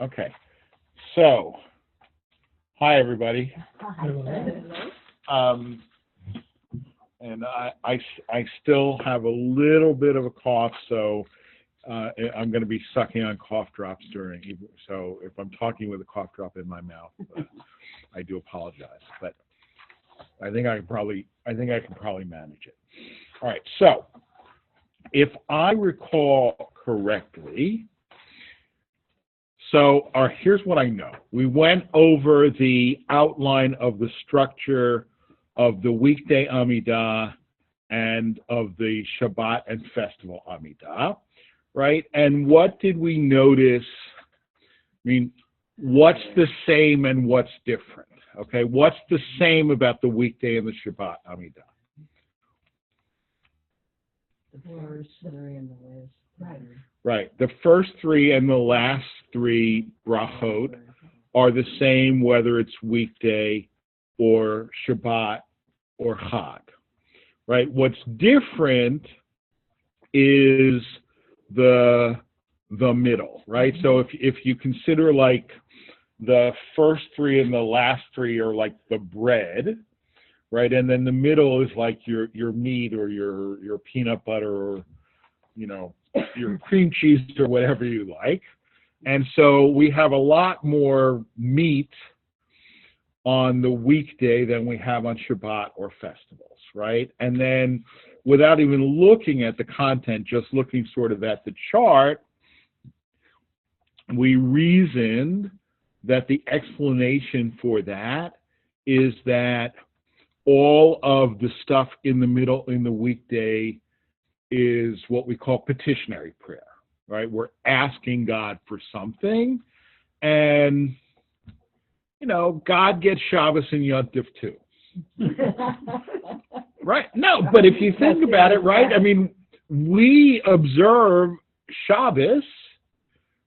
Okay. So, hi everybody. Um, and I still have a little bit of a cough, so I'm going to be sucking on cough drops during. So if I'm talking with a cough drop in my mouth, I do apologize. But I think I can probably manage it. All right. So, if I recall correctly. So here's what I know. We went over the outline of the structure of the weekday Amidah and of the Shabbat and festival Amidah, right? And what did we notice? I mean, what's the same and what's different? Okay, what's the same about the weekday and the Shabbat Amidah? The first three and the last. Right. Right. The first three and the last three brachot are the same whether it's weekday or Shabbat or Chag. Right. What's different is the middle. Right. So if you consider like the first three and the last three are like the bread, right, and then the middle is like your meat or your peanut butter or your cream cheese or whatever you like. And so we have a lot more meat on the weekday than we have on Shabbat or festivals, right? And then without even looking at the content, just looking sort of at the chart, we reasoned that the explanation for that is that all of the stuff in the middle in the weekday is what we call petitionary prayer, right? We're asking God for something, and God gets Shabbos and Yom Tov too, right? No, but if you think about it, right? I mean, we observe Shabbos,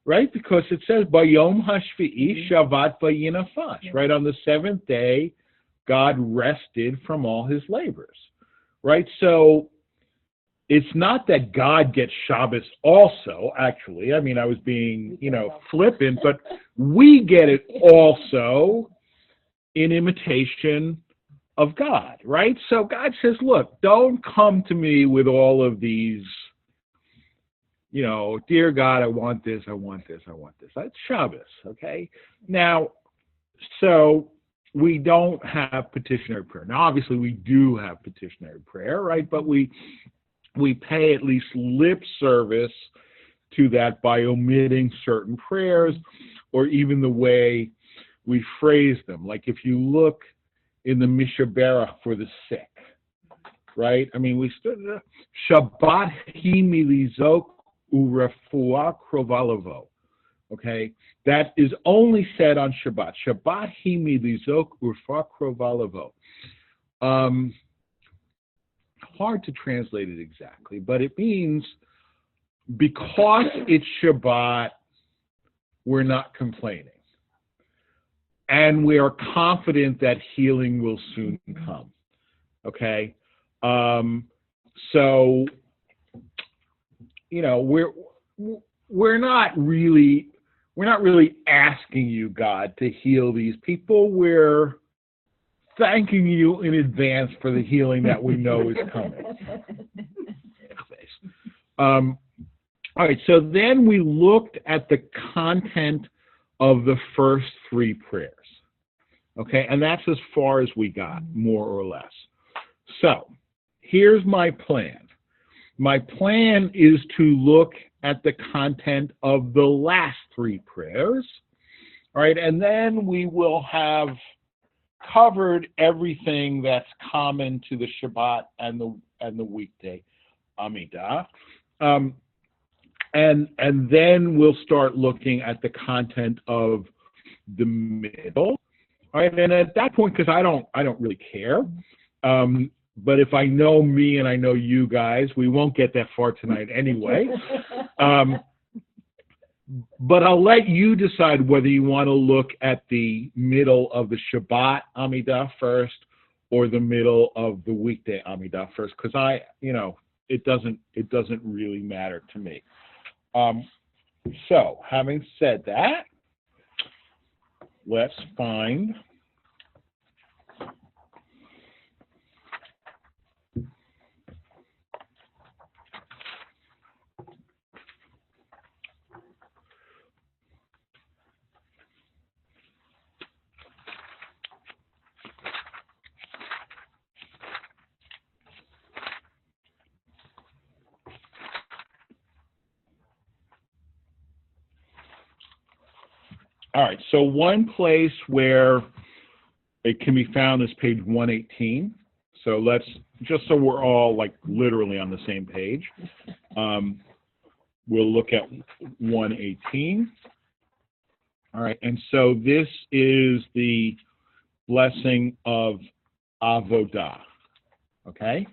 right? Because it says Bayom Hashvi'i Shabbat Vayinafash, right? On the seventh day, God rested from all his labors, right? So it's not that God gets Shabbos also, actually. I mean, I was being, flippant, but we get it also in imitation of God, right? So God says, look, don't come to me with all of these, dear God, I want this, I want this, I want this. That's Shabbos, okay? Now, so we don't have petitionary prayer. Now, obviously, we do have petitionary prayer, right? But we pay at least lip service to that by omitting certain prayers or even the way we phrase them. Like if you look in the Mishaberach for the sick, right? I mean, we stood Shabbat hi milizok urefuah krovalavo. Okay? That is only said on Shabbat. Shabbat hi milizok urefuah krovalavo. Hard to translate it exactly, but it means because it's Shabbat, we're not complaining. And we are confident that healing will soon come. Okay? So, we're not really asking you, God, to heal these people. We're thanking you in advance for the healing that we know is coming. All right, so then we looked at the content of the first three prayers. Okay, and that's as far as we got, more or less. So, here's my plan. My plan is to look at the content of the last three prayers. All right, and then we will have covered everything that's common to the Shabbat and the weekday Amidah, and then we'll start looking at the content of the middle. All right, and at that point, because I don't really care, but if I know me and I know you guys, we won't get that far tonight anyway. But I'll let you decide whether you want to look at the middle of the Shabbat Amidah first or the middle of the weekday Amidah first, because it doesn't really matter to me. So having said that, let's find all right, so one place where it can be found is page 118. So let's, just so we're all like literally on the same page, we'll look at 118. All right, and so this is the blessing of avodah, okay?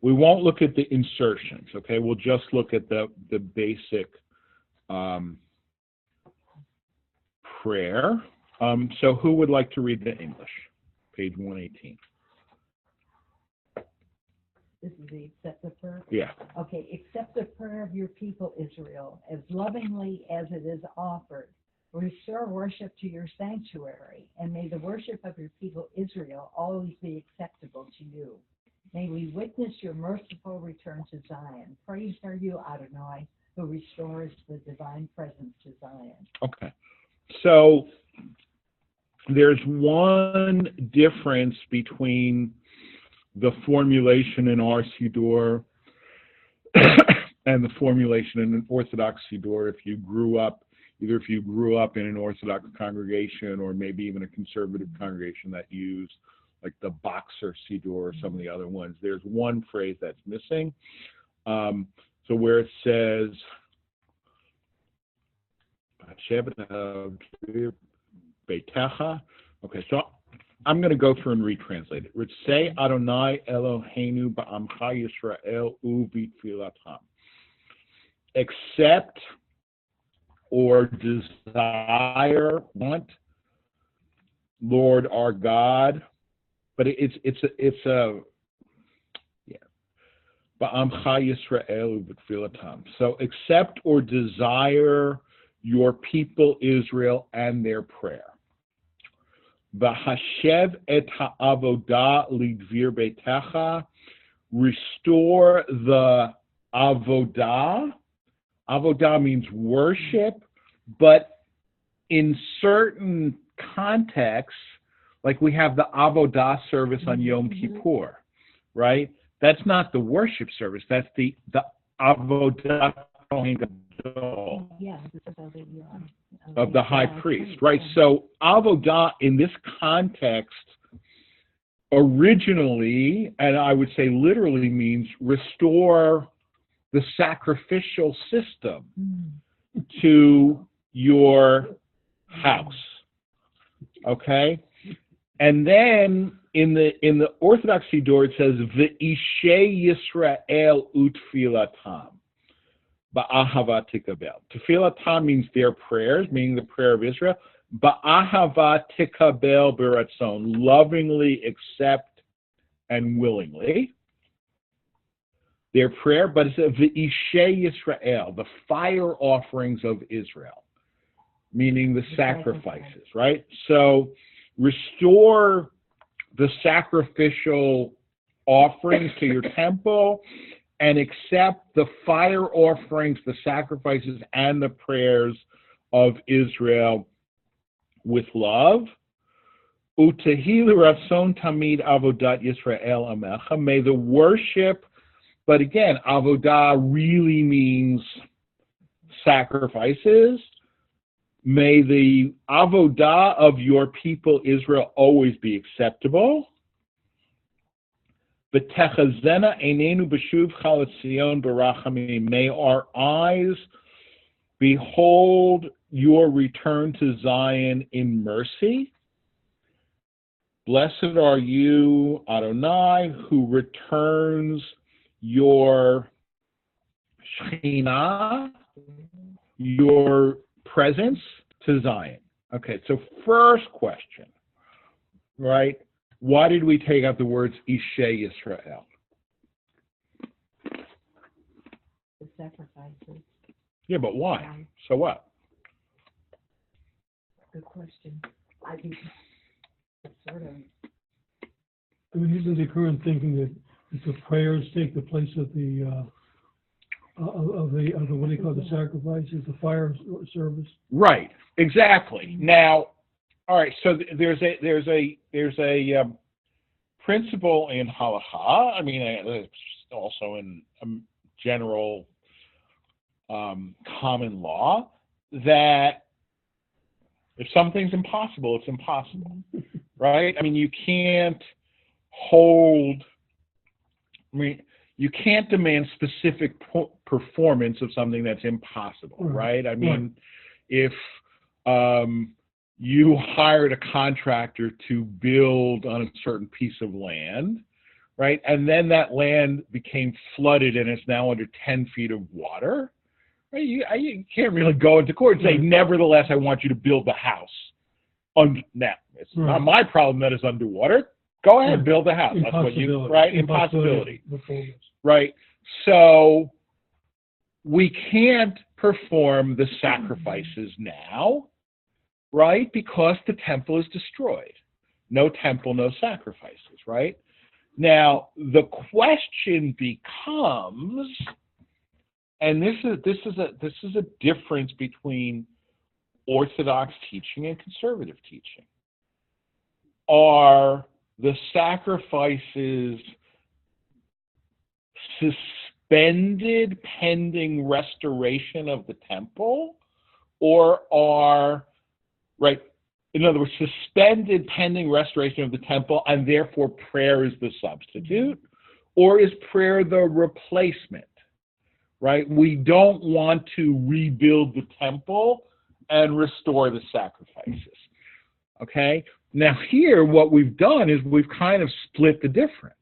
We won't look at the insertions, okay? We'll just look at the basic prayer. So who would like to read the English? Page 118. This is the accepted prayer? Yeah. Okay, accept the prayer of your people, Israel, as lovingly as it is offered. Restore worship to your sanctuary, and may the worship of your people, Israel, always be acceptable to you. May we witness your merciful return to Zion. Praised are you, Adonai, who restores the divine presence to Zion. Okay. So there's one difference between the formulation in our Siddur and the formulation in an Orthodox Siddur. If you grew up in an Orthodox congregation or maybe even a conservative congregation that used like the Boxer Siddur or some of the other ones, there's one phrase that's missing. So where it says, okay, so I'm going to go through and retranslate it. Say Adonai Eloheinu ba'amcha Yisrael u'v'tfilatam. Accept or desire, want, Lord our God, but it's a ba'amcha Yisrael u'v'tfilatam. So accept or desire your people Israel and their prayer. V'hashev et ha'avodah lidvir beitecha. Restore the avodah. Avodah means worship, but in certain contexts, like we have the avodah service on Yom Kippur, right? That's not the worship service. That's the avodah of the high priest, right? So avodah in this context originally, and I would say literally, means restore the sacrificial system to your house, okay? And then in the Orthodox Siddur it says V'ishei Yisrael utfilatam ba'ahava tikabel. Tfilatam means their prayers, meaning the prayer of Israel. Ba'ahava tikabel b'ratzon, lovingly accept and willingly their prayer. But it's V'ishei Yisrael, the fire offerings of Israel, meaning the sacrifices, right? So restore the sacrificial offerings to your temple and accept the fire offerings, the sacrifices, and the prayers of Israel with love. Utehil ratzon tamid avodat Yisrael amecha. May the worship, but again, avodah really means sacrifices. May the avodah of your people Israel always be acceptable. V'techazena einenu b'shuv chalat Zion barachamim. May our eyes behold your return to Zion in mercy. Blessed are you, Adonai, who returns your Shekhinah, your presence to Zion. Okay, so first question, right? Why did we take out the words Ishei Yisrael? the sacrifices. Yeah, but why? So what? Good question. I think it's sort of. I mean, isn't the current thinking that the prayers take the place of the what do you call it, the sacrifices, the fire service? Right. Exactly. Now, all right. So there's a principle in halacha. I mean, it's also in general common law that if something's impossible, it's impossible, right? I mean, you can't you can't demand specific performance of something that's impossible, right? I mean, if you hired a contractor to build on a certain piece of land, right, and then that land became flooded and it's now under 10 feet of water, right? You can't really go into court and say, nevertheless, I want you to build the house. Now, it's not my problem that it's underwater. Go ahead, build the house. That's what you, right? Impossibility. Right. So we can't perform the sacrifices now, right? Because the temple is destroyed. No temple, no sacrifices, right? Now the question becomes, and this is a difference between Orthodox teaching and conservative teaching. Are the sacrifices suspended pending restoration of the temple, or are, right, in other words, suspended pending restoration of the temple and therefore prayer is the substitute, or is prayer the replacement, right? We don't want to rebuild the temple and restore the sacrifices, okay? Now here, what we've done is we've kind of split the difference,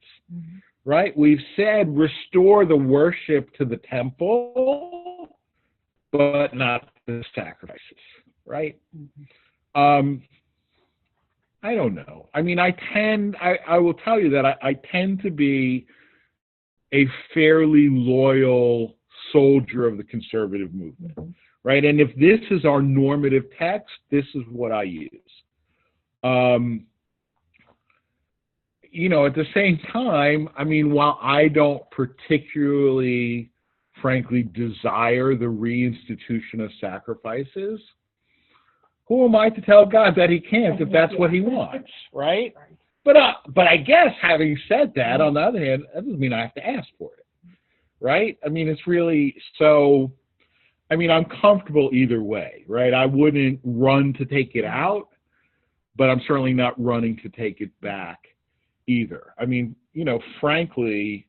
right? We've said restore the worship to the temple, but not the sacrifices, right? I don't know. I mean, I will tell you that I tend to be a fairly loyal soldier of the conservative movement, right? And if this is our normative text, this is what I use. You know, at the same time, I mean, while I don't particularly, frankly, desire the reinstitution of sacrifices, who am I to tell God that he can't if that's what he wants, right? But I guess having said that, on the other hand, that doesn't mean I have to ask for it, right? I mean, it's really so. I mean, I'm comfortable either way, right? I wouldn't run to take it out, but I'm certainly not running to take it back either. I mean, you know, frankly,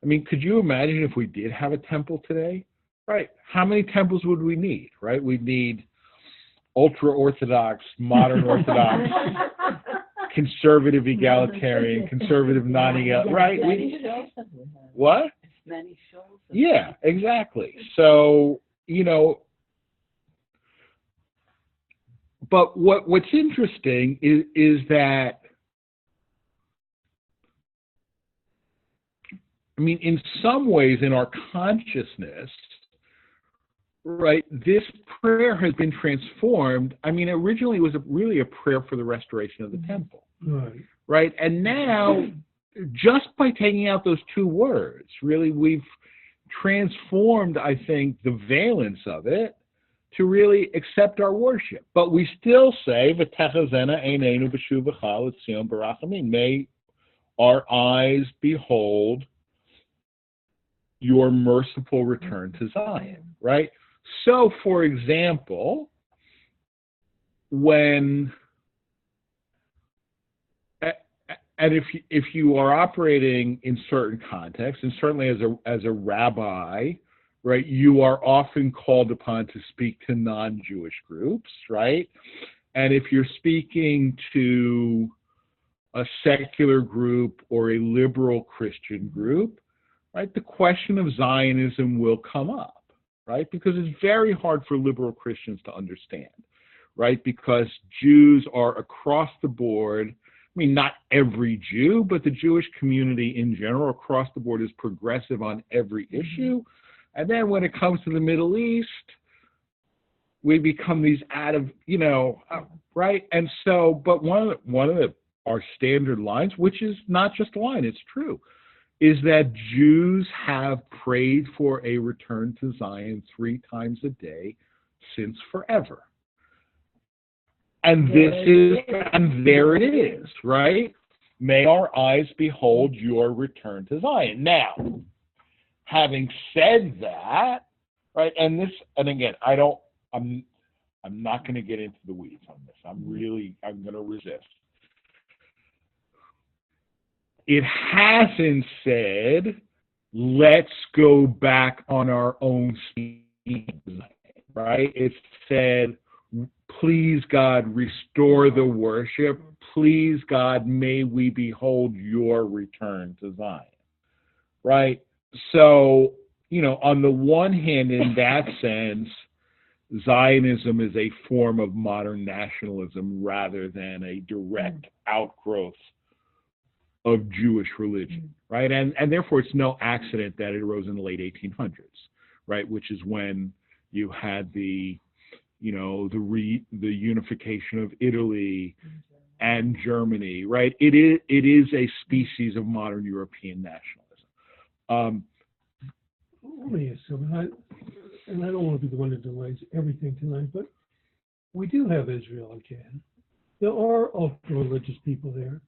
I mean, could you imagine if we did have a temple today, right? How many temples would we need, right? We'd need ultra-Orthodox, modern Orthodox, conservative egalitarian, conservative non-egalitarian, right? What? Yeah, exactly. So, you know, but what's interesting is that, I mean, in some ways, in our consciousness, right, this prayer has been transformed. I mean, originally it was really a prayer for the restoration of the temple, right? And now, just by taking out those two words, really, we've transformed, I think, the valence of it to really accept our worship. But we still say, "V'techazena einenu b'shuvacha l'tzion barachamim." May our eyes behold your merciful return to Zion, right? So, for example, when, and if you are operating in certain contexts, and certainly as a rabbi, right, you are often called upon to speak to non-Jewish groups, right? And if you're speaking to a secular group or a liberal Christian group, right, the question of Zionism will come up, right? Because it's very hard for liberal Christians to understand, right? Because Jews are across the board. I mean, not every Jew, but the Jewish community in general across the board is progressive on every issue. And then when it comes to the Middle East, we become these right? And so, but one of our standard lines, which is not just a line, it's true, is that Jews have prayed for a return to Zion 3 times a day since forever. And there it is, right? May our eyes behold your return to Zion. Now, having said that, right, and again, I'm not going to get into the weeds on this. I'm going to resist. It hasn't said, let's go back on our own speed, right? It said, please, God, restore the worship. Please, God, may we behold your return to Zion, right? So, on the one hand, in that sense, Zionism is a form of modern nationalism rather than a direct outgrowth of Jewish religion, right? And therefore, it's no accident that it arose in the late 1800s, right? Which is when you had the unification of Italy and Germany, right? It is a species of modern European nationalism. Let me ask something. I don't want to be the one that delays everything tonight, but we do have Israel again. There are ultra-religious people there,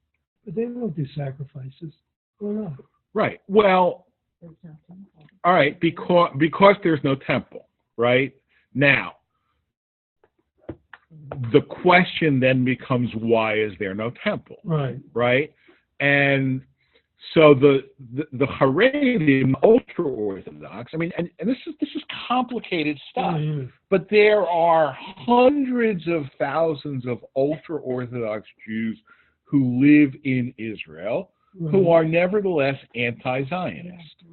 but they don't do sacrifices. Or not? Right. Well, all right, because there's no temple, right? Now, the question then becomes, why is there no temple? Right. Right? And so the Haredim, ultra-Orthodox, and this is complicated stuff, but there are hundreds of thousands of ultra-Orthodox Jews who live in Israel who are nevertheless anti-Zionist.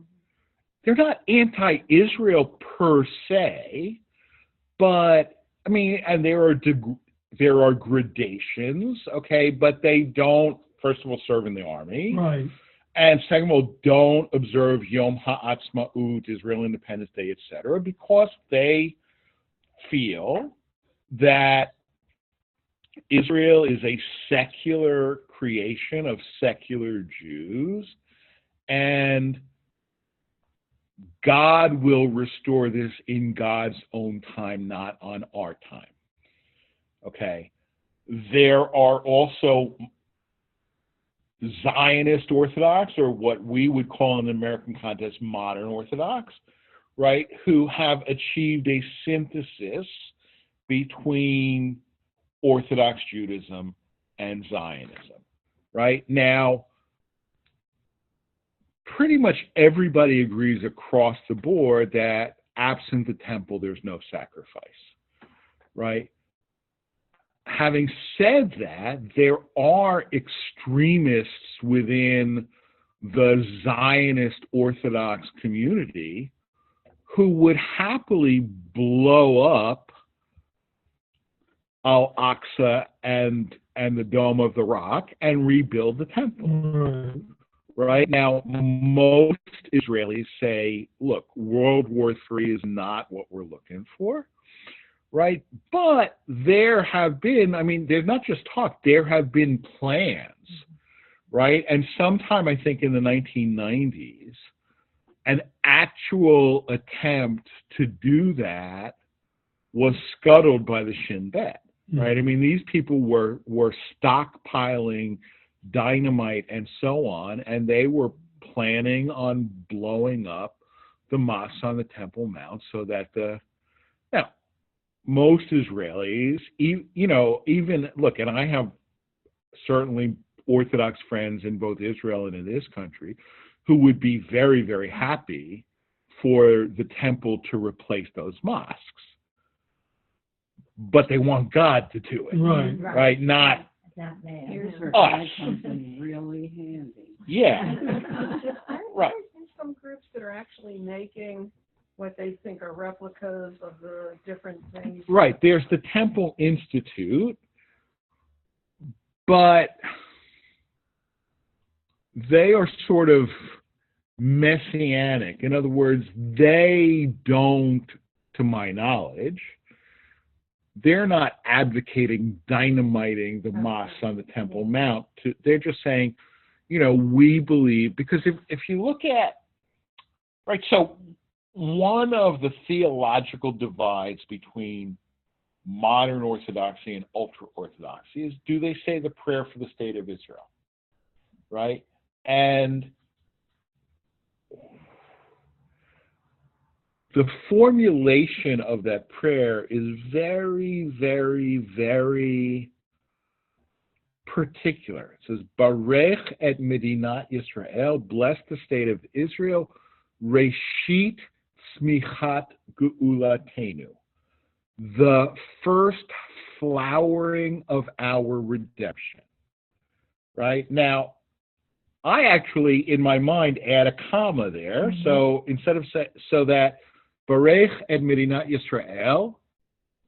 They're not anti-Israel per se, but and there are gradations, okay, but they don't, first of all, serve in the army. Right. And second of all, don't observe Yom HaAtzmaut, Israel Independence Day, etc., because they feel that Israel is a secular creation of secular Jews, and God will restore this in God's own time, not on our time. Okay. There are also Zionist Orthodox, or what we would call in the American context modern Orthodox, right, who have achieved a synthesis between Orthodox Judaism and Zionism, right? Now, pretty much everybody agrees across the board that absent the temple, there's no sacrifice, right? Having said that, there are extremists within the Zionist Orthodox community who would happily blow up Al-Aqsa and the Dome of the Rock and rebuild the temple. Right? Now, most Israelis say, look, World War III is not what we're looking for, right? But there have been, there's not just talk, there have been plans, right? And sometime, I think in the 1990s, an actual attempt to do that was scuttled by the Shin Bet, right? These people were stockpiling dynamite and so on, and they were planning on blowing up the mosques on the Temple Mount so that now most Israelis, even look, and I have certainly Orthodox friends in both Israel and in this country who would be very, very happy for the temple to replace those mosques, but they want God to do it, right? Not Here's where us. God comes in really handy. Yeah. Right. There's some groups that are actually making what they think are replicas of the different things. Right. There's the Temple Institute, but they are sort of messianic. In other words, they don't, to my knowledge, they're not advocating dynamiting the mosques on the Temple Mount. They're just saying, we believe, because if you look at, right, so one of the theological divides between modern Orthodoxy and ultra-Orthodoxy is, do they say the prayer for the state of Israel, right? And the formulation of that prayer is very, very, very particular. It says, Barech et Medinat Yisrael, bless the state of Israel, Reshit Smichat Geulatenu, the first flowering of our redemption. Right? Now, I actually, in my mind, add a comma there. Mm-hmm. So instead of so that Barech et Medinat Yisrael,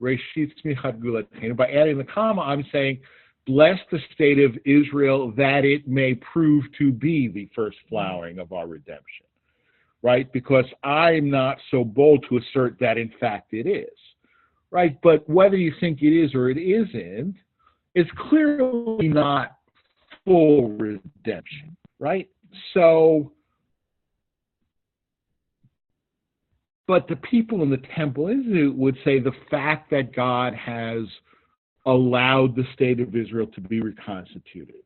Reshit Smichat Geulatenu, by adding the comma, I'm saying, bless the state of Israel that it may prove to be the first flowering of our redemption. Right? Because I'm not so bold to assert that, in fact, it is. Right? But whether you think it is or it isn't, it's clearly not full redemption. Right? So, but the people in the Temple Institute would say the fact that God has allowed the state of Israel to be reconstituted,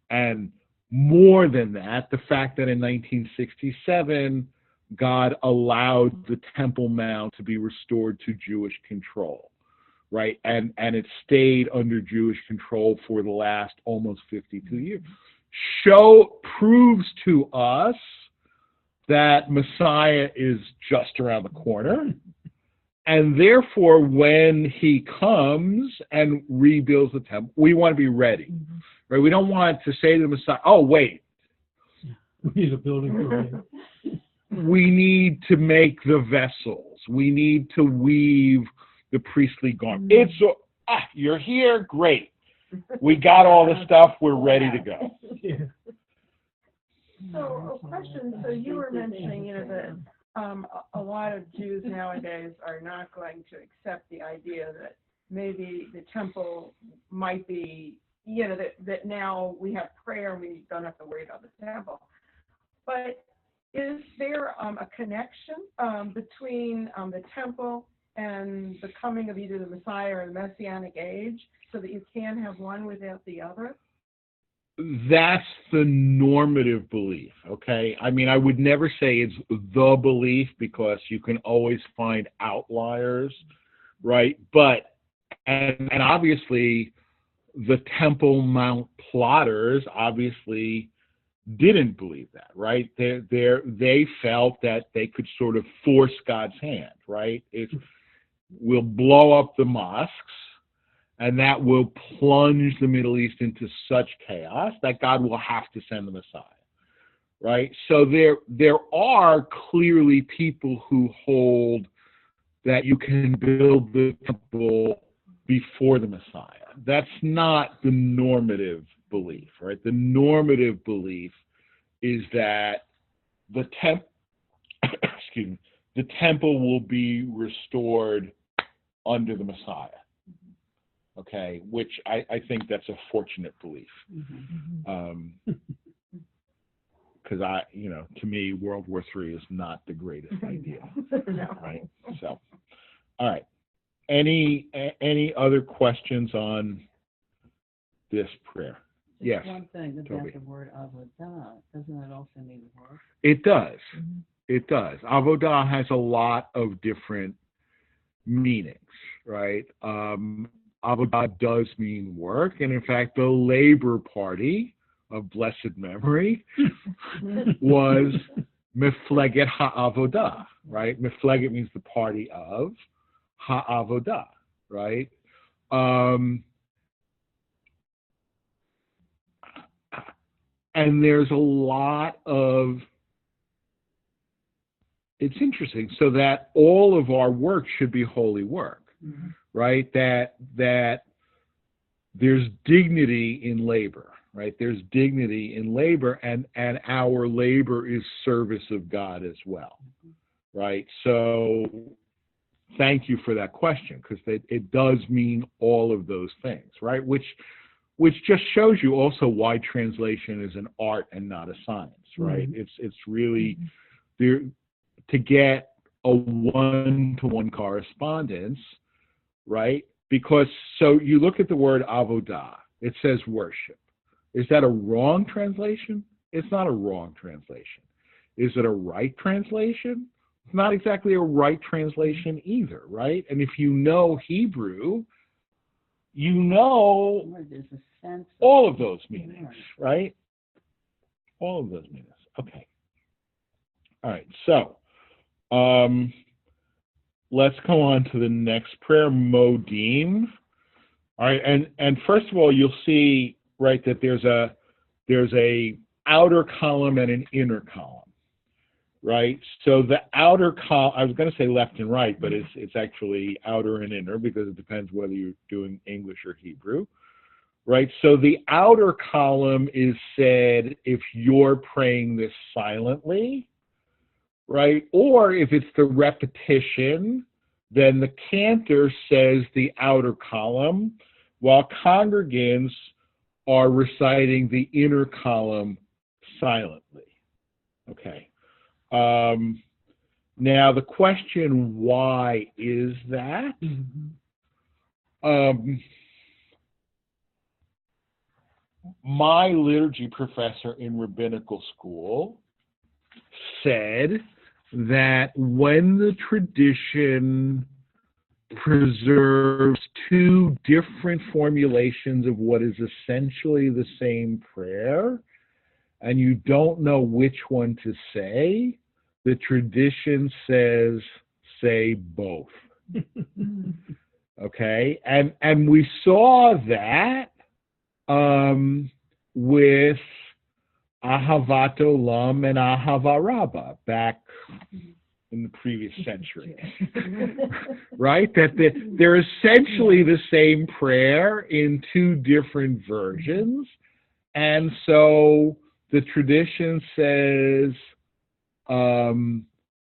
and more than that, the fact that in 1967, God allowed the Temple Mount to be restored to Jewish control, right? And it stayed under Jewish control for the last almost 52 years. Proves to us that Messiah is just around the corner. And therefore, when he comes and rebuilds the temple, we want to be ready, right? We don't want to say to the Messiah, oh, wait. We need a building permit. We need to make the vessels. We need to weave the priestly garment. You're here? Great. We got all the stuff. We're ready to go. Yeah. So, a question. So you were mentioning, that a lot of Jews nowadays are not going to accept the idea that maybe the temple might be, that now we have prayer and we don't have to worry about the temple. But is there a connection between the temple and the coming of either the Messiah or the Messianic age, so that you can have one without the other? That's the normative belief, okay? I mean, I would never say it's the belief, because you can always find outliers, right? But, and obviously, the Temple Mount plotters obviously didn't believe that, right? They felt that they could sort of force God's hand, right? We'll blow up the mosques, and that will plunge the Middle East into such chaos that God will have to send the Messiah, right? So there are clearly people who hold that you can build the temple before the Messiah. That's not the normative belief, right? The normative belief is that the temple will be restored under the Messiah. Okay, which I think that's a fortunate belief. Because to me, World War III is not the greatest idea. Right? So, all right. Any other questions on this prayer? Yes. One thing about Toby. the word avodah, doesn't it also mean work? It does. It does. Avodah has a lot of different meanings, right? Avodah does mean work, and in fact, the Labor Party of blessed memory was Mefleget HaAvodah, right? Mefleget means the party of, HaAvodah, right? And there's a lot of, it's interesting, so that all of our work should be holy work, right? That there's dignity in labor, right? There's dignity in labor, and our labor is service of God as well, right? So thank you for that question, because it does mean all of those things, right? Which just shows you also why translation is an art and not a science, right? It's really there to get a one-to-one correspondence, right? Because so you look at the word avodah, it says worship. Is that a wrong translation? It's not a wrong translation. Is it a right translation? It's not exactly a right translation either, right? And if you know Hebrew, you know There's a sense all of those meanings, right? All of those meanings. Okay. All right. So let's go on to the next prayer, Modim. All right, and first of all, you'll see, right, that there's a outer column and an inner column, right? So the outer column, I was going to say left and right, but it's actually outer and inner, because it depends whether you're doing English or Hebrew, right? So the outer column is said if you're praying this silently, right? Or if it's the repetition, then the cantor says the outer column, while congregants are reciting the inner column silently. Okay. Now the question, why is that? My liturgy professor in rabbinical school said that when the tradition preserves two different formulations of what is essentially the same prayer, and you don't know which one to say, the tradition says, say both. Okay? And we saw that with Ahavat Olam and Ahava Rabbah back in the previous century, right? That they're essentially the same prayer in two different versions, and so the tradition says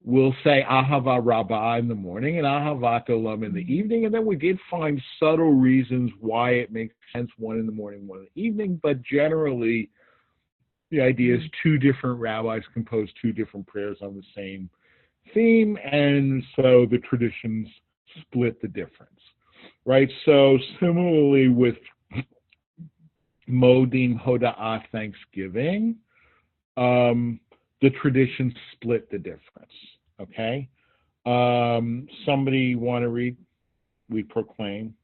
we'll say Ahava Rabbah in the morning and Ahavat Olam in the evening, and then we did find subtle reasons why it makes sense one in the morning, one in the evening, but generally the idea is two different rabbis compose two different prayers on the same theme, and so the traditions split the difference, right? So similarly with Modim Hoda'ah, Thanksgiving, the traditions split the difference, okay? Somebody want to read? We proclaim.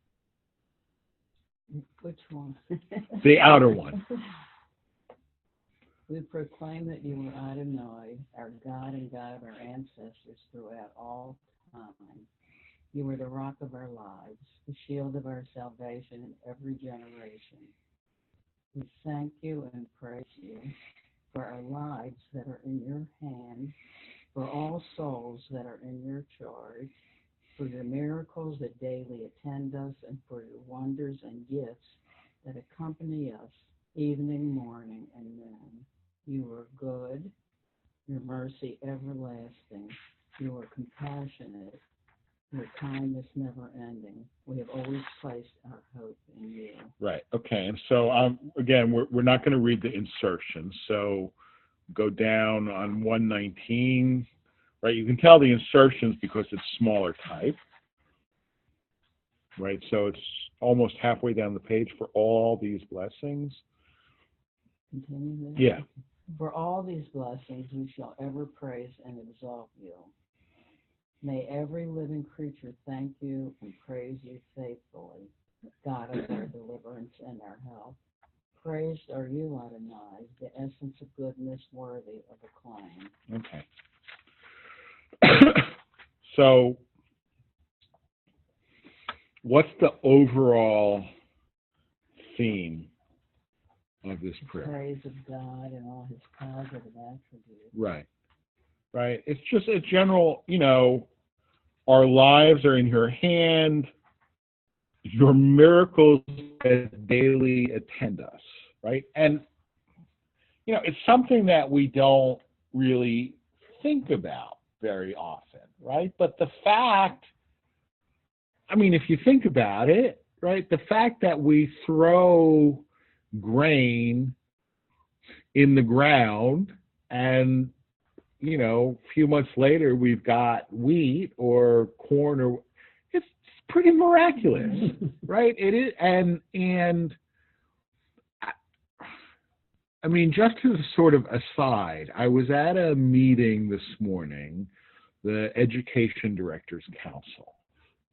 Which one? The outer one. We proclaim that you are Adonai, our God and God of our ancestors throughout all time. You are the rock of our lives, the shield of our salvation in every generation. We thank you and praise you for our lives that are in your hand, for all souls that are in your charge, for your miracles that daily attend us, and for your wonders and gifts that accompany us evening, morning, and noon. You are good, your mercy everlasting, you are compassionate, your kindness never ending. We have always placed our hope in you. Right, okay, and so again, we're not going to read the insertions, so go down on 119, right? You can tell the insertions because it's smaller type, right? So it's almost halfway down the page. For all these blessings. Continue. Yeah. For all these blessings, we shall ever praise and exalt you. May every living creature thank you and praise you faithfully, God of our deliverance and our help. Praised are you, Adonai, the essence of goodness worthy of acclaim. Okay. So, what's the overall theme of this prayer? Praise of God and all his positive attributes. Right. Right. It's just a general, our lives are in your hand. Your miracles that daily attend us, right? And, it's something that we don't really think about very often, right? But the fact, if you think about it, right, the fact that we throw grain in the ground and, a few months later we've got wheat or corn, or it's pretty miraculous, right? It is, and just as a sort of aside, I was at a meeting this morning, the Education Directors Council,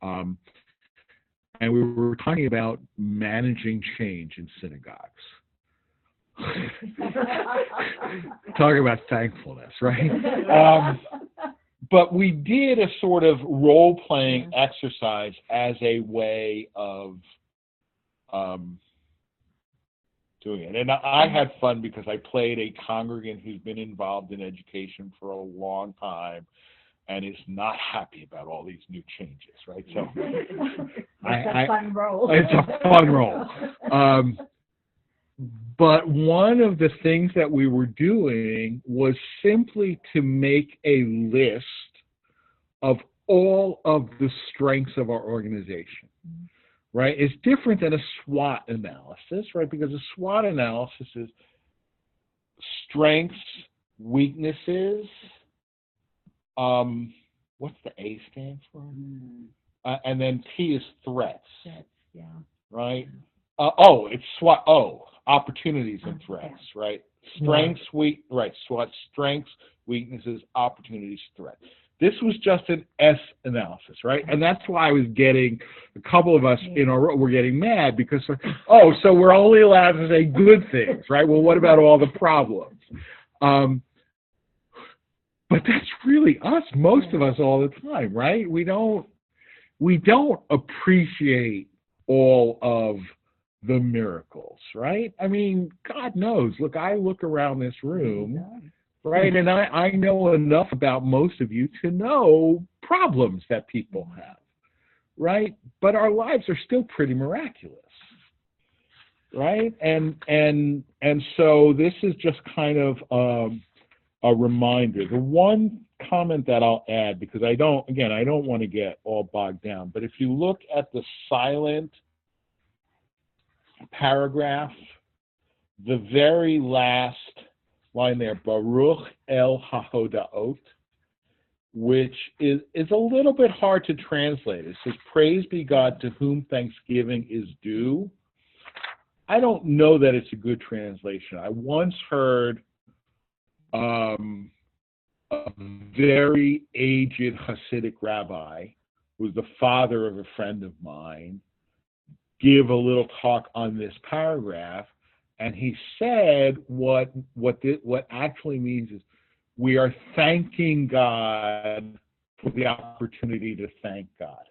and we were talking about managing change in synagogues. Talking about thankfulness, right? But we did a sort of role-playing exercise as a way of doing it. And I had fun because I played a congregant who's been involved in education for a long time and is not happy about all these new changes, right? So It's a fun role. It's a fun role. But one of the things that we were doing was simply to make a list of all of the strengths of our organization, right? It's different than a SWOT analysis, right? Because a SWOT analysis is strengths, weaknesses, what's the A stand for? And then T is threats, Yeah. right? It's SWOT. Opportunities and threats, right? Strengths, SWOT, strengths, weaknesses, opportunities, threats. This was just an S analysis, right? And that's why I was getting, a couple of us in our row were getting mad because, so we're only allowed to say good things, right? Well, what about all the problems? But that's really us, most of us all the time, right? We don't appreciate all of the miracles, right? God knows. Look, I look around this room, right, and I know enough about most of you to know problems that people have, right? But our lives are still pretty miraculous, right? And so this is just kind of a reminder. The one comment that I'll add, because I don't want to get all bogged down, but if you look at the silent paragraph, the very last line there, Baruch El HaHodaot, which is a little bit hard to translate. It says, praise be God to whom thanksgiving is due. I don't know that it's a good translation. I once heard a very aged Hasidic rabbi, who was the father of a friend of mine, give a little talk on this paragraph, and he said what actually means is we are thanking God for the opportunity to thank God,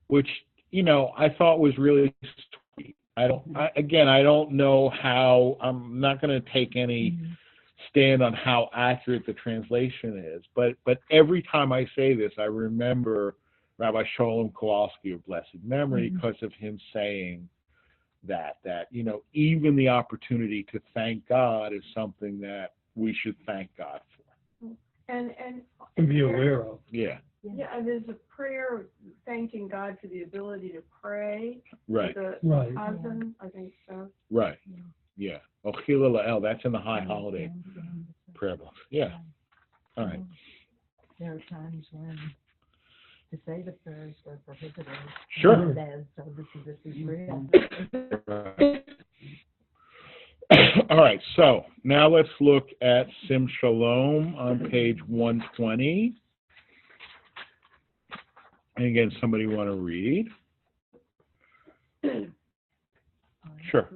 which I thought was really sweet. I don't know how. I'm not going to take any stand on how accurate the translation is, but every time I say this, I remember Rabbi Sholem Kowalski of blessed memory, because of him saying that even the opportunity to thank God is something that we should thank God for. And be aware of. Yeah, and there's a prayer thanking God for the ability to pray. Right. Right. Cousin, I think so. Right. Yeah. Ochila La'el, that's in the High Holiday prayer book. Yeah. All right. There are times when to say the prayers were prohibited. Sure. So this is real. All right, so now let's look at Sim Shalom on page 120. And again, somebody want to read? Sure.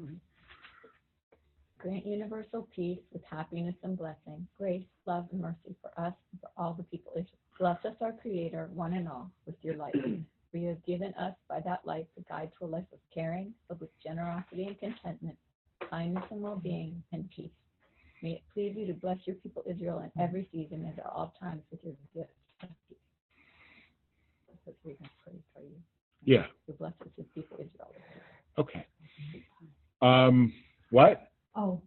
Grant universal peace with happiness and blessing, grace, love, and mercy for us and for all the people. Bless us, our Creator, one and all, with your light. For you have given us by that light the guide to a life of caring, filled with generosity and contentment, kindness and well-being, and peace. May it please you to bless your people Israel in every season and at all times with your gifts of peace. That's what we're going to pray for you. Yeah. To bless us as people Israel. Okay. What? Oh,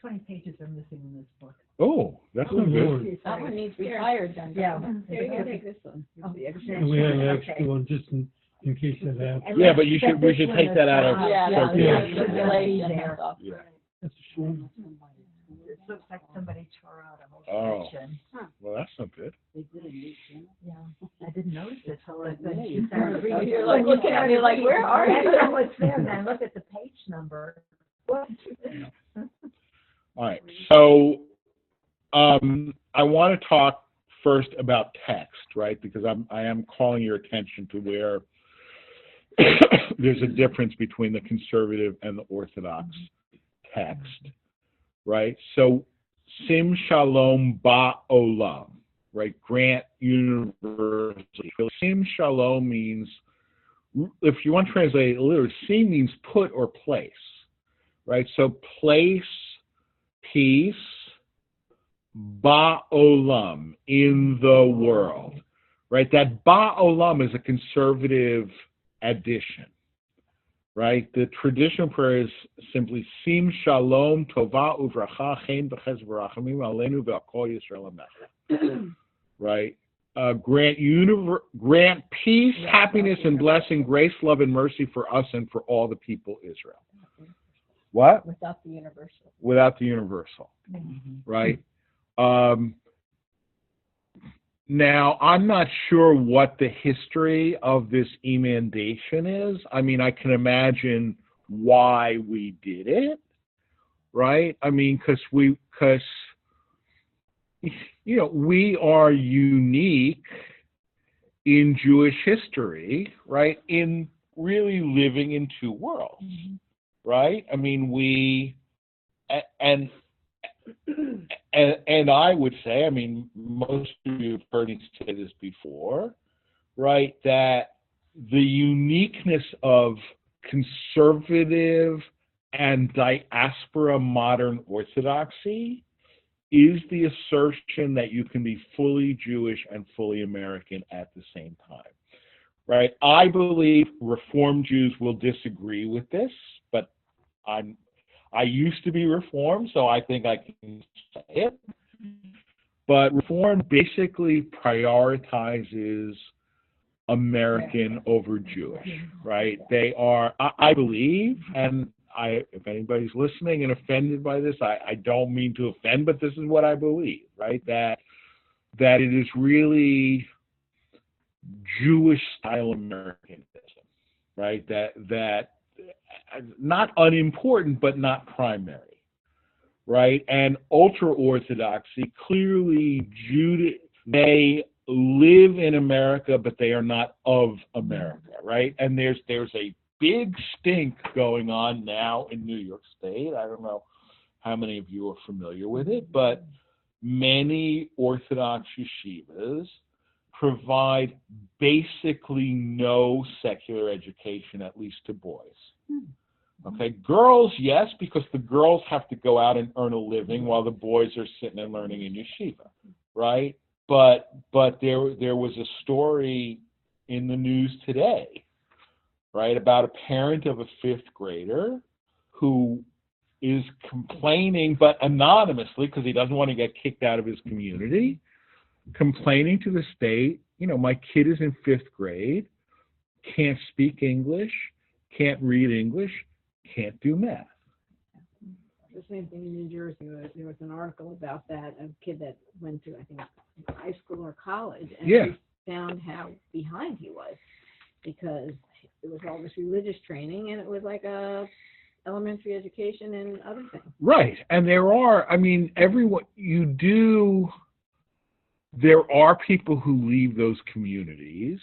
20 pages are missing in this book. Oh, that's Oh, not good. Lord. That one needs retired then. Yeah. There you go, Okay. take this one. Oh, And we have an extra one just in case that happens. And Yeah, but this we should one take is that out of for- Yeah, that's circulation. the circulation, There. that's all. Yeah. That's a short. It looks like somebody tore out a whole Oh. section. Well, that's not good. They did a new channel. Yeah, I didn't notice it till then Yeah, you you started started reading. You're like When you looking at me started like, reading, where are I you? know what's there, and I look at the page number. What? All right. So I want to talk first about text, right? Because I am calling your attention to where there's a difference between the conservative and the Orthodox text, right? So Sim Shalom Ba'olam, right? Grant universally. Sim Shalom means, if you want to translate it literally, Sim means put or place, right? So place peace, Ba'olam, in the world, right? That Ba'olam is a conservative addition, right? The traditional prayer is simply Sim Shalom Tova Uvracha Chen B'Ches V'Rachamim Aleinu V'Kol Yisrael Amecha, right? Grant peace, happiness, and blessing, grace, love, and mercy for us and for all the people Israel. What? Without the universal. Without the universal, right? Now, I'm not sure what the history of this emendation is. I mean, I can imagine why we did it, right? I mean, because you know, we are unique in Jewish history, right? In really living in two worlds, right? I mean, and I would say, I mean, most of you have heard me say this before, right? That the uniqueness of conservative and diaspora modern Orthodoxy is the assertion that you can be fully Jewish and fully American at the same time, right? I believe Reform Jews will disagree with this, but I used to be Reformed, so I think I can say it. But Reform basically prioritizes American over Jewish, right? They are, I believe, and if anybody's listening and offended by this, I don't mean to offend, but this is what I believe, right? That it is really Jewish-style Americanism, right? That not unimportant, but not primary, right? And ultra-Orthodoxy, clearly they live in America, but they are not of America, right? And there's a big stink going on now in New York State. I don't know how many of you are familiar with it, but many Orthodox yeshivas provide basically no secular education, at least to boys. Okay, girls, yes, because the girls have to go out and earn a living while the boys are sitting and learning in yeshiva, right? But there was a story in the news today, right, about a parent of a fifth grader who is complaining, but anonymously, because he doesn't want to get kicked out of his community, complaining to the state, you know, my kid is in fifth grade, can't speak English, can't read English, can't do math. The same thing in New Jersey. There was an article about that, a kid that went to, I think, high school or college, and Yeah. he found how behind he was because it was all this religious training, and it was like a elementary education and other things. Right, and there are, I mean, there are people who leave those communities,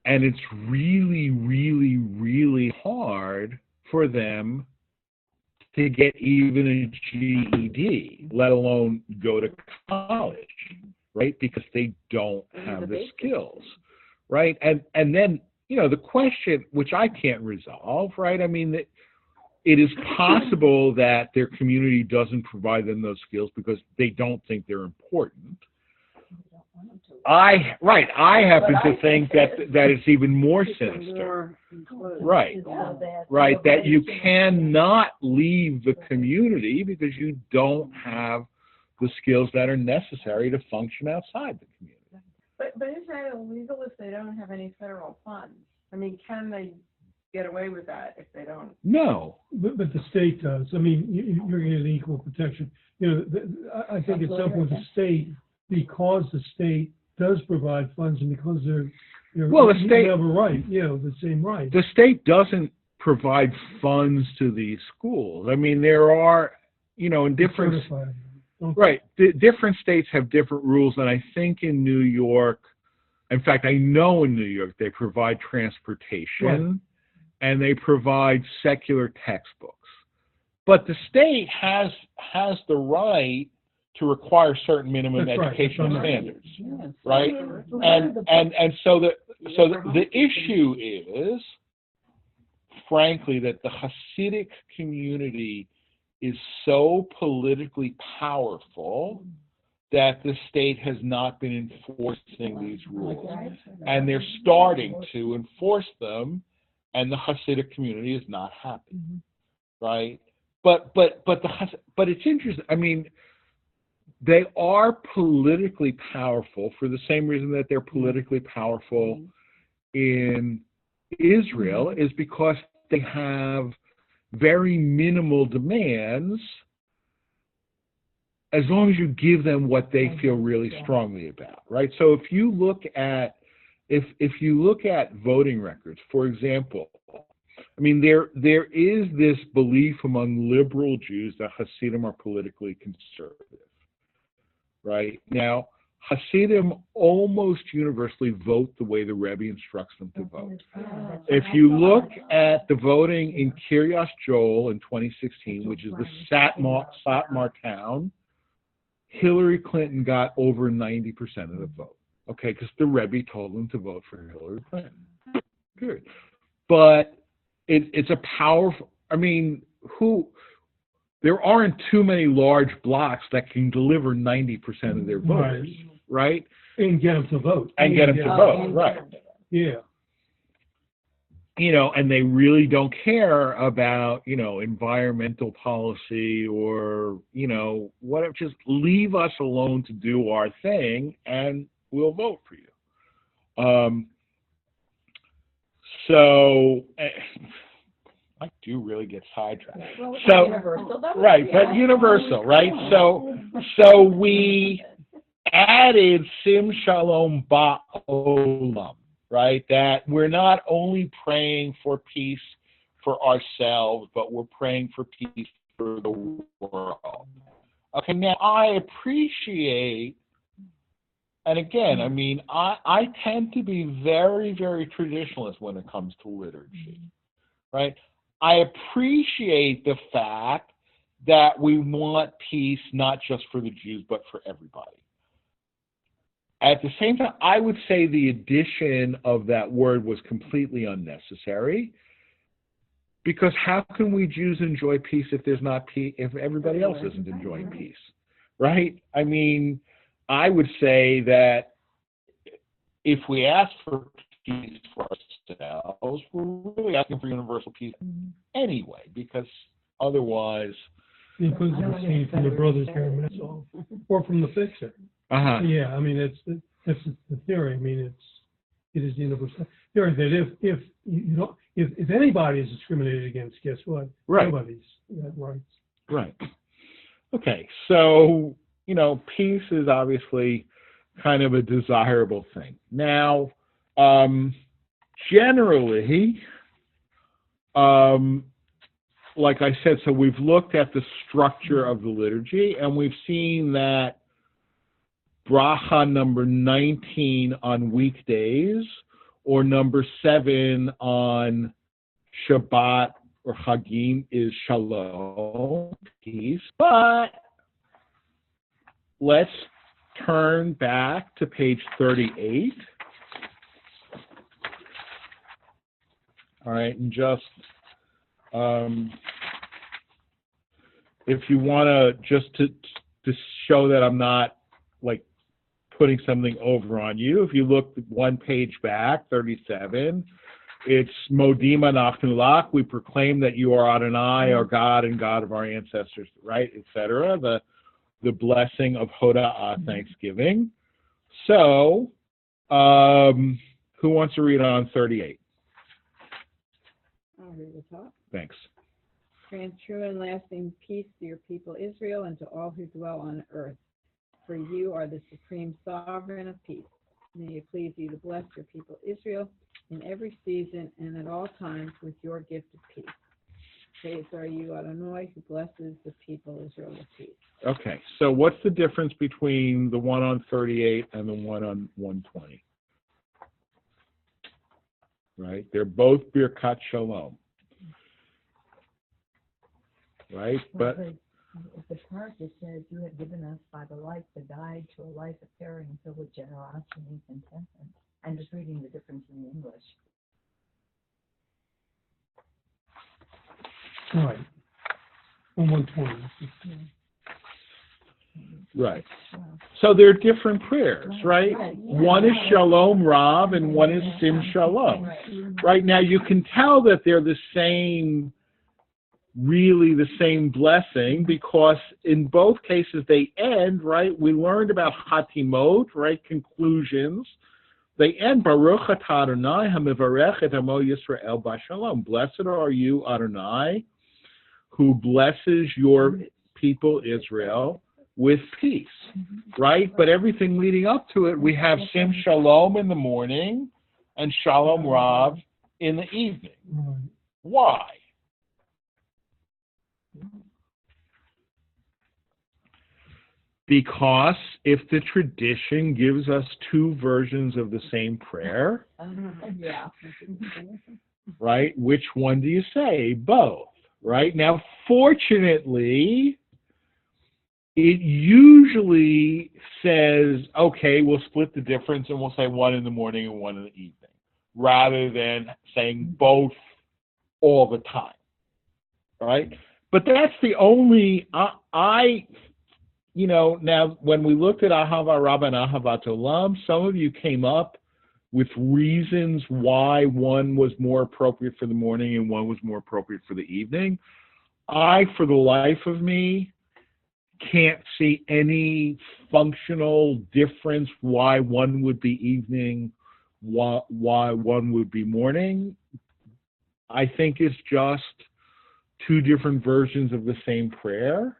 and it's really, really, really hard for them to get even a GED, let alone go to college, right? Because they don't have the skills, right? And then, you know, the question, which I can't resolve, right? I mean, that it is possible that their community doesn't provide them those skills because they don't think they're important. I happen to think that it's even more sinister. More inclusive. Right. So that Right, that you nobody cannot leave the community because you don't have the skills that are necessary to function outside the community. But is that illegal if they don't have any federal funds? I mean, can they get away with that if they don't? No. But the state does. I mean, you're getting equal protection. You know, I think at some point the state, because the state does provide funds and because Well, the state- you have a right, you know, the same right. The state doesn't provide funds to these schools. I mean, there are, you know, in different... Certified. Okay. Right. Different states have different rules, and I think in New York, in fact, I know in New York, they provide transportation, Right. and they provide secular textbooks. But the state has the right to require certain minimum That's right. educational That's right. standards, Yes. right? And so the issue is, frankly, that the Hasidic community is so politically powerful that the state has not been enforcing these rules, and they're starting to enforce them, and the Hasidic community is not happy, right? But it's interesting. I mean, they are politically powerful for the same reason that they're politically powerful in Israel, is because they have very minimal demands as long as you give them what they feel really strongly about, right? So if you look at voting records, for example, I mean, there is this belief among liberal Jews that Hasidim are politically conservative, right? Now, Hasidim almost universally vote the way the Rebbe instructs them to vote. If you look at the voting in Kiryas Joel in 2016, which is the Satmar town, Hillary Clinton got over 90% of the vote. Okay, because the Rebbe told them to vote for Hillary Clinton. Good. But it's a powerful, I mean, there aren't too many large blocks that can deliver 90% of their voters, right? And get them to vote. Right. Yeah. You know, and they really don't care about, you know, environmental policy or, you know, whatever. Just leave us alone to do our thing and we'll vote for you. So I do really get sidetracked. Well, So, universal, that was right, yeah. but universal, right? So we added Sim Shalom Ba'olam, right? That we're not only praying for peace for ourselves, but we're praying for peace for the world. Okay, now I appreciate, and again, I mean, I tend to be very, very traditionalist when it comes to liturgy, right? I appreciate the fact that we want peace not just for the Jews, but for everybody. At the same time, I would say the addition of that word was completely unnecessary, because how can we Jews enjoy peace if there's not peace, if everybody else isn't enjoying peace, right? I mean, I would say that if we ask for peace for ourselves, we're really asking for universal peace anyway, because otherwise... Because we're seeing from the Brothers Karamazov or from the Fixer. Uh-huh. Yeah, I mean, that's the theory. I mean, it is the universal theory that if you don't, if anybody is discriminated against, guess what? Right. Nobody's got rights. Right. Okay, so, you know, peace is obviously kind of a desirable thing. Now, generally, like I said, so we've looked at the structure of the liturgy, and we've seen that bracha number 19 on weekdays, or number 7 on Shabbat or Hagim is Shalom, peace. But let's turn back to page 38. All right, and just if you want to, just to show that I'm not like putting something over on you. If you look one page back, 37, it's Modim Anachnu Lach. We proclaim that you are Adonai, our God and God of our ancestors, right, etc. The blessing of Hoda'ah, Thanksgiving. So, who wants to read on 38? I'll read the top. Thanks. Grant true and lasting peace to your people Israel and to all who dwell on earth. For you are the supreme sovereign of peace. May it please you to bless your people Israel in every season and at all times with your gift of peace. Praised are you, Adonai, who blesses the people Israel with peace. Okay, so what's the difference between the one on 38 and the one on 120? Right? They're both Birkat Shalom. Right? But the part that says, you have given us by the light the guide to a life of caring and filled with generosity and contentment. I'm just reading the difference in the English. Right. On 120. right. So they're different prayers, right? One is Shalom Rav and one is Sim Shalom. Right now you can tell that they're the same, really the same blessing, because in both cases they end, right? We learned about Hatimot, right? Conclusions. They end Baruch atah Adonai hamivarech et amo Yisrael b'shalom. Blessed are you, Adonai, who blesses your people Israel with peace, right? But everything leading up to it, we have Sim Shalom in the morning and Shalom Rav in the evening. Why? Because if the tradition gives us two versions of the same prayer, right, which one do you say? Both, right? Now, fortunately, it usually says, okay, we'll split the difference and we'll say one in the morning and one in the evening, rather than saying both all the time, right? But that's the only, now when we looked at Ahava Rabbah and Ahavat Olam, some of you came up with reasons why one was more appropriate for the morning and one was more appropriate for the evening. I, for the life of me, can't see any functional difference why one would be evening, why one would be morning. I think it's just two different versions of the same prayer.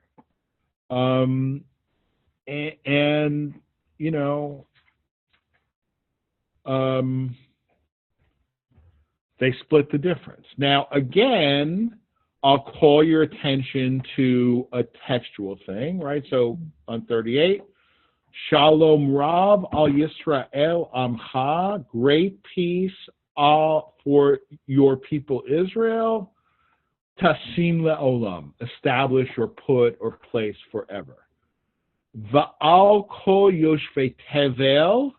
They split the difference. Now, again, I'll call your attention to a textual thing, right? So on 38, Shalom Rav al Yisrael Amcha, great peace for your people Israel, Tasim le'olam, establish or put or place forever. Va'al kol yoshvei tevel,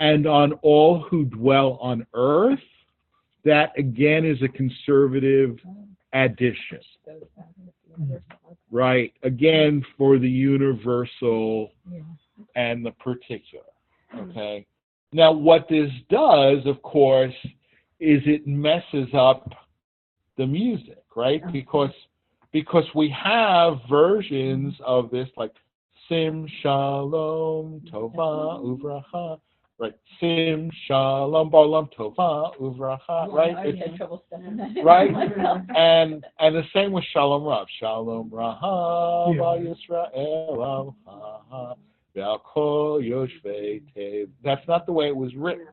and on all who dwell on earth. That again is a conservative addition, right? Again, for the universal and the particular, okay? Now, what this does, of course, is it messes up the music, right? Because we have versions of this, like Sim Shalom Tova Uvracha, right? Sim Shalom Balam Tova Uvracha, right? I had trouble studying that. Right? And the same with Shalom Rav. Shalom Rav Yisrael Amcha V'al Yoshvei Tev. That's not the way it was written.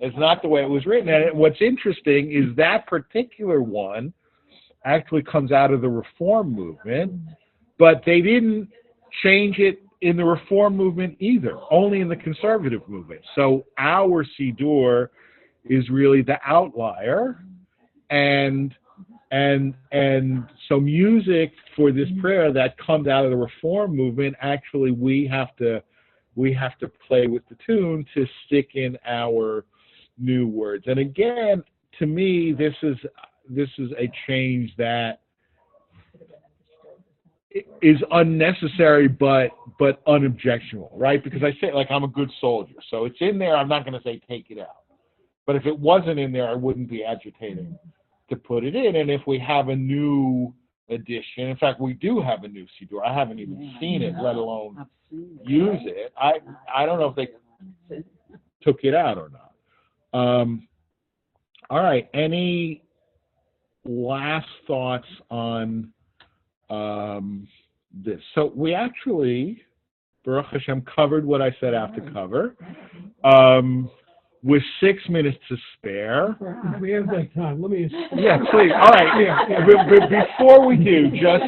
It's not the way it was written. And what's interesting is that particular one actually comes out of the Reform movement, but they didn't change it in the Reform movement either, only in the Conservative movement. So our Siddur is really the outlier, and so music for this prayer that comes out of the Reform movement, actually we have to play with the tune to stick in our new words. And again, to me, this is a change that is unnecessary but unobjectionable, right? Because I say, like, I'm a good soldier, so it's in there. I'm not going to say take it out. But if it wasn't in there, I wouldn't be agitating to put it in. And if we have a new edition, in fact, we do have a new Siddur. I haven't even seen it, let alone use it. I don't know if they took it out or not. All right. Any last thoughts on this? So we actually, Baruch Hashem, covered what I set out to cover. With 6 minutes to spare. If we have that time, let me. Yeah, please. All right. Yeah. Before we do, just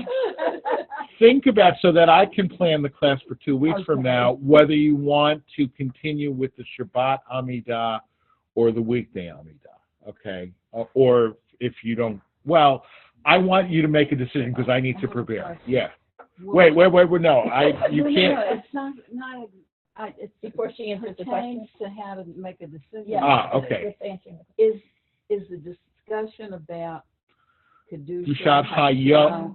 think about, so that I can plan the class for 2 weeks from now, whether you want to continue with the Shabbat Amidah or the weekday Amidah. Okay? Or if you don't, well, I want you to make a decision because I need to prepare. Yeah. Wait. No, you can't. No, it's not. It's Before she answers the question. to how to make a decision. Yeah. Okay. Just answering the question. Is the discussion about Kedushat Hayom.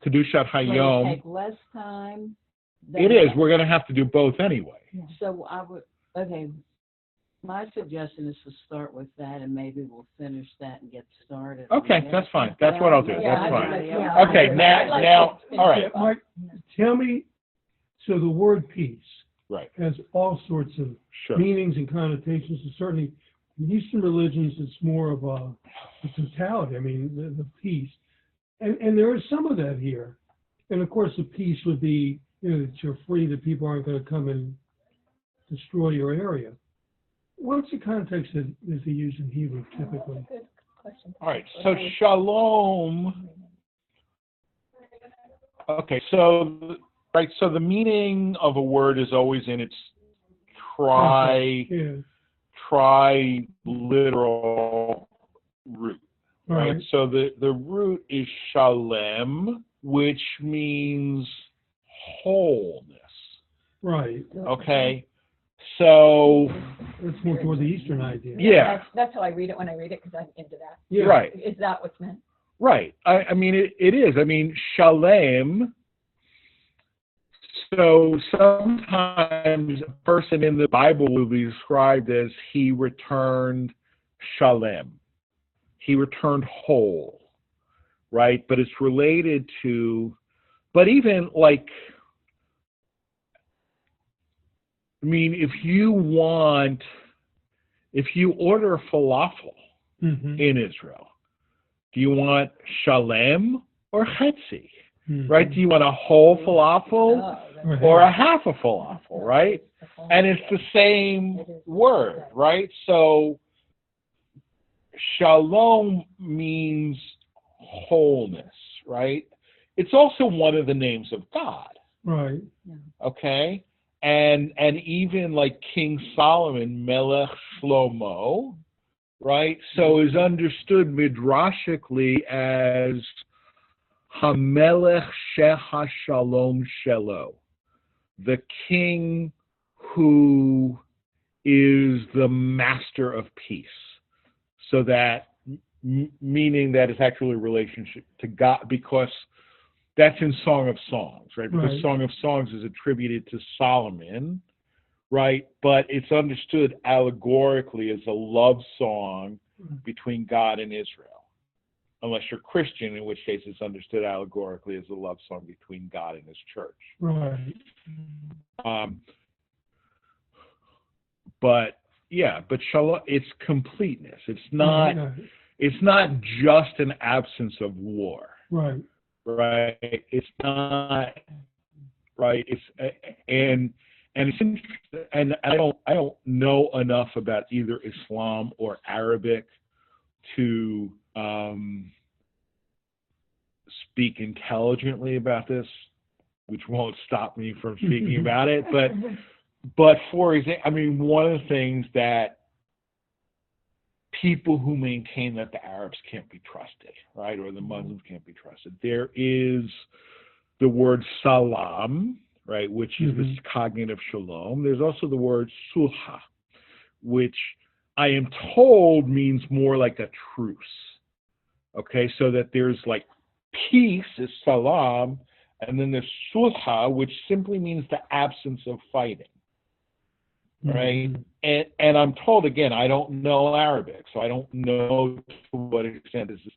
Kedushat Hayom. Take less time. It is. We're going to have to do both anyway. So my suggestion is to start with that, and maybe we'll finish that and get started. Okay, that's fine. That's what I'll do. That's fine. Yeah. Okay, now, all right. Mike, tell me, so the word peace Right. has all sorts of Sure. meanings and connotations, and certainly in Eastern religions it's more of a totality, I mean, the peace. And there is some of that here. And of course the peace would be, that you're free, that people aren't going to come and destroy your area. What's the context that is used in Hebrew typically? Good question. All right, so shalom. Okay, so the meaning of a word is always in its triliteral root. Right? So the root is shalem, which means wholeness. Right. Okay. So it's more toward the Eastern idea. Yeah. That's how I read it when I read it, because I'm into that. Yeah. Right. Is that what's meant? Right. I mean, it is. I mean, shalem. So sometimes a person in the Bible will be described as he returned shalem. He returned whole, right? But it's related to, but even like, I mean, if you order falafel in Israel, do you want shalem or chetzi? Right? Do you want a whole falafel or a half a falafel, right? And it's the same word, right? So shalom means wholeness, right? It's also one of the names of God. Right. Okay? And even like King Solomon, Melech Shlomo, right? So is understood midrashically as Hamelech Sheha Shalom Shelo, the king who is the master of peace. So that, meaning that it's actually a relationship to God, because that's in Song of Songs, right? Because Song of Songs is attributed to Solomon, right? But it's understood allegorically as a love song between God and Israel. Unless you're Christian, in which case it's understood allegorically as a love song between God and his church. Right. But shalom, it's completeness. It's not just an absence of war. Right. Right. It's not right. It's and it's interesting, and I don't know enough about either Islam or Arabic to speak intelligently about this, which won't stop me from speaking about it. But for example, I mean, one of the things that people who maintain that the Arabs can't be trusted, right, or the Muslims can't be trusted, there is the word salam, right, which is this cognitive shalom. There's also the word sulha, which I am told means more like a truce. Okay, so that there's like peace is salam, And then there's sulha, which simply means the absence of fighting. Right? And I'm told, again, I don't know Arabic, so I don't know to what extent this is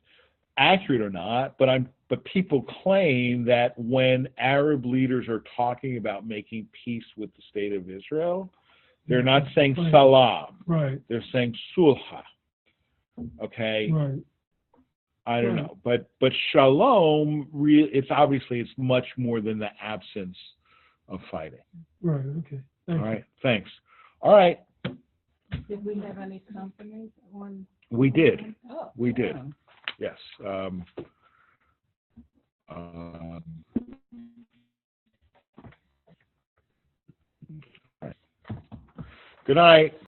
accurate or not, but people claim that when Arab leaders are talking about making peace with the state of Israel, they're not saying salam. Right. They're saying sulha. Okay? Right. I don't know. But shalom, it's much more than the absence of fighting. Right, okay. All right, thanks. All right. Did we have any companies on? We did. Oh, We did. yeah. Yes. Good night.